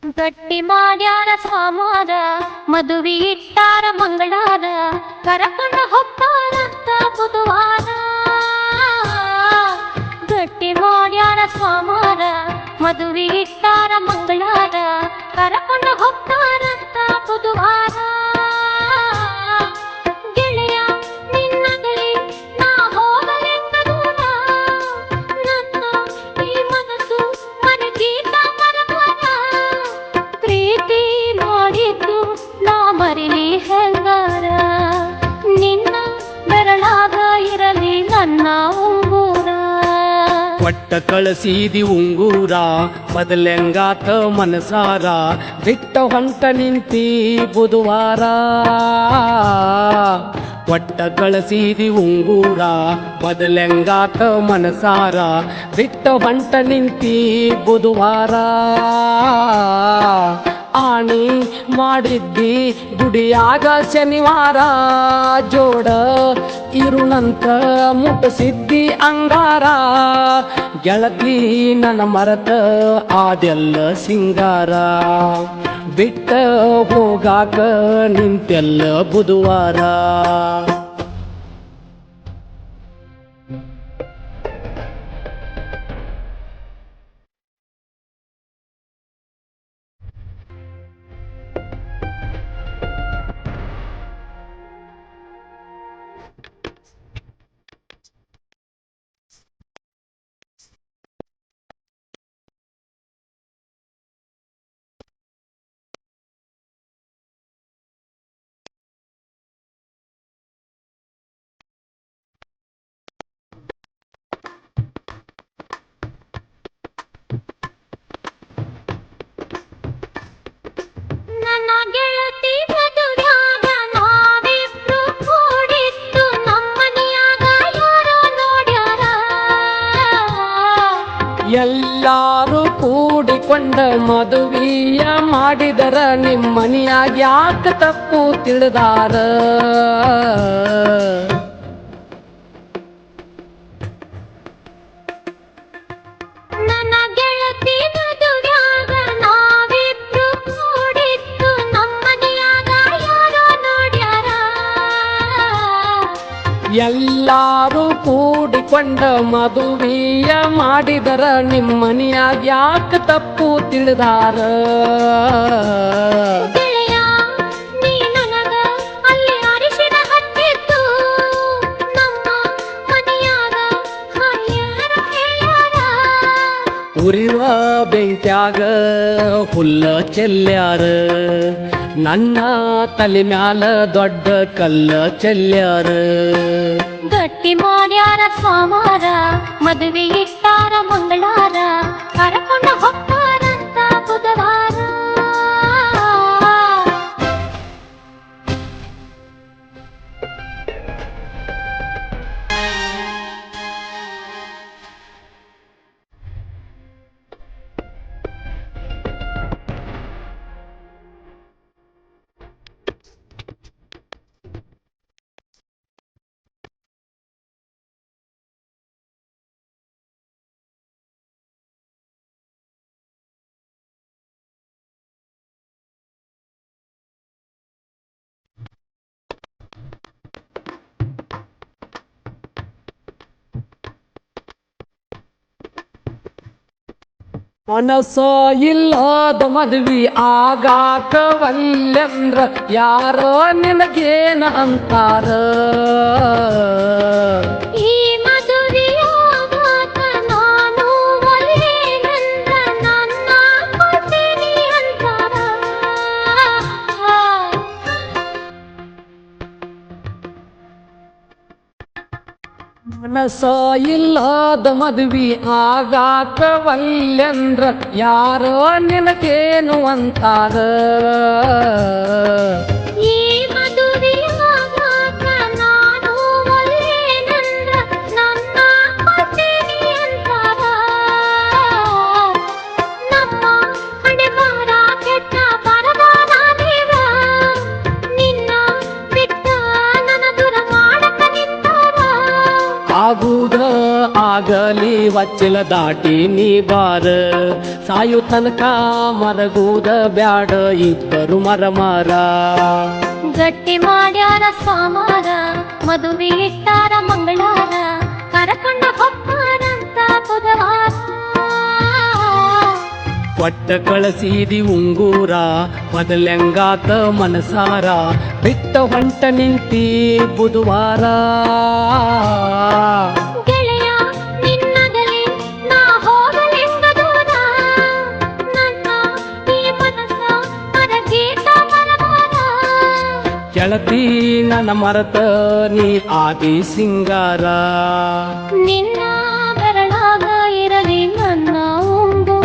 ಗಟ್ಟಿ ಮಾಡ್ಯಾರ ಸ್ವಾಮಾರ ಮದುವೆ ಇಟ್ಟಾರ ಮಂಗಳಾರ ಕರಕೊಂಡು ಹೋಗ್ತಾರಂತ ಬುಧವಾರ. ಗಟ್ಟಿ ಮಾಡ್ಯಾರ ಸ್ವಾಮಾರ ಮದುವೆ ಇಟ್ಟಾರ ಮಂಗಳಾರ ಕರಕೊಂಡು ಹೋಗ್ತಾರಂತ ಬುಧವಾರ. ಗೆಳೆಯ ನಿನ್ನಗಲಿ ನಾ ಹೋಗಲೆಂದ ದೂರ, ನನ್ನ ಈ ಮನಸ್ಸು ಮನಗೀತ ಮರವರ. ಪ್ರೀತಿ ಮಾಡಿದ್ದು ನಾ ಮರಿಲಿ ಹೆಂಗಾರ, ನಿನ್ನ ಬೆರಳಾಗ ಇರಲಿ ನನ್ನ ಉಂಗೂರ. ಒಟ್ಟ ಕಳಸೀದಿ ಉಂಗೂರ ಬದಲೆಂಗಾತ ಮನಸಾರ, ಬಿಟ್ಟ ಹೊಂಟ ನಿಂತಿ ಬುಧವಾರ. ಒಟ್ಟ ಕಳಸೀದಿ ಉಂಗೂರ ಬದಲೆಂಗಾತ ಮನಸಾರ, ಬಿಟ್ಟ ಹೊಂಟ ನಿಂತಿ ಬುಧವಾರ. ಆಣಿ ಮಾಡಿದ್ದಿ ಗುಡಿಯಾಗ ಶನಿವಾರ, ಜೋಡ ಇರುನಂತ ಮುಟ್ಟಿಸಿದ್ದಿ ಅಂಗಾರ. ಗೆಳತಿ ನನ್ನ ಮರತ ಆದೆಲ್ಲ ಸಿಂಗಾರ, ಬಿಟ್ಟ ಹೋಗಾಕ ನಿಂತೆಲ್ಲ ಬುಧವಾರ. ನನ್ನ ಗೆಳತಿ ಮದುವ್ಯಾಗ ನಾವಿಬ್ರು ಕೂಡಿದ್ದು ನಮ್ಮನಿಯಾಗ ಯಾರೋ ನೋಡ್ಯಾರ. ಎಲ್ಲಾರು ಕೂಡಿಕೊಂಡ ಮದುವೆಯ ಮಾಡಿದರ, ನಿಮ್ಮನಿಯಾಗ ಯಾಕ ತಪ್ಪು ತಿಳಿದಾರ. ನನ್ನ ಗೆಳತಿ ಮದುವ್ಯಾಗ ನಾವಿಬ್ರು ಕೂಡಿದ್ದು ನಮ್ಮನಿಯಾಗ ಯಾರೋ ನೋಡ್ಯಾರ. ಎಲ್ಲಾರು ಕೂಡಿಕೊಂಡ ಮದುವೆಯ ಮಾಡಿದರ, ನಿಮ್ಮನಿಯಾಗ ಯಾಕ ತಪ್ಪು ತಿಳಿದಾರ. ಗೆಳೆಯ ನೀ ನನಗ ಅಲ್ಲಿ ಅರಿಶಿನ ಹಚ್ಚಿದ್ದು, ನಮ್ಮ ಮನೆಯಾಗ ಹರಿಯಾರ ಹೇಳ್ಯಾರ. ಉರಿವ ಬೆಂಕ್ಯಾಗ ಹುಲ್ಲ ಚೆಲ್ಯಾರ, ನನ್ನ ತಲೆ ಮ್ಯಾಲ ದೊಡ್ಡ ಕಲ್ಲ ಚೆಲ್ಯಾರ. ಗಟ್ಟಿ ಮಾಡ್ಯಾರ ಸ್ವಾಮಾರ ಮದುವೆ ಇಟ್ಟಾರ ಮಂಗಳಾರ ಕರಕೊಂಡು ಹೋಗ್ತಾರಂತ ಬುಧವಾರ. ಮನಸ್ಸ ಇಲ್ಲದ ಮದ್ವಿ ಆಗಾಕ ವಲ್ಯಂದ್ರ, ಯಾರೋ ನಿನಗೇನ ಅಂತಾರ. ಈ ಮದುವೆಯಾಗಾಕ ನಾನು ಒಲ್ಲೆನಂದ್ರ ನನ್ನ ಕೊಡ್ತೀನಿ ಅಂತಾರ. ಮನಸ್ಸ ಇಲ್ಲದ ಮದ್ವಿ ಆಗಾಕ ವಲ್ಯಂದ್ರ, ಯಾರೋ ನಿನಗೇನು ಅಂತಾರ. ಈ ಮದುವೆಯಾಗಾಕ ನಾನು ಒಲ್ಲೆನಂದ್ರ ನನ್ನ ಕೊಡ್ತೀನಿ ಅಂತಾರ. ನಮ್ಮ ಹಣೆಬರ ಕೆಟ್ಟ ಬರದ ನಾನೇವ, ನಿನ್ನ ಬಿಟ್ಟ ನನ್ನ ದೂರ ಮಾಡಕ ನಿಂತಾರ. ಆಗುದ ಆಗಲಿ ವಚ್ಚಲ ದಾಟಿ ನೀ ಬಾರ ಸಾಯು ತನಕ ಮರಗೂದ ಬ್ಯಾಡ ಇಬ್ಬರು ಮರ ಗಟ್ಟಿ ಮಾಡ್ಯಾರ ಸ್ವಾಮಾರ ಮದುವೆ ಇಟ್ಟಾರ ಮಂಗಳಾರ ಕರಕಂಡ ಹೊತ್ತಾರಂತ ಬುಧವಾರ ಕೊಟ್ಟ ಕಳಸಿದಿ ಉಂಗೂರ ಬದಲೆಂಗಾತ ಮನಸಾರ ಬಿಟ್ಟ ಹೊಂಟ ನಿಂತಿ ಬುಧವಾರ ಗೆಳೆಯ ನಿನ್ನಗಲಿ ನಾ ಹೋಗಲೆಂಗ ದೂರ ನನ್ನ ಈ ಮನಸ್ಸ ಮರಗೀತ ಮರವಾರ ಗೆಳತಿ ನನ್ನ ಮರತ ನೀ ಆದಿ ಸಿಂಗಾರ ನಿನ್ನ ಬೆರಳಾಗ ಇರಲಿ ನನ್ನ ಉಂಗು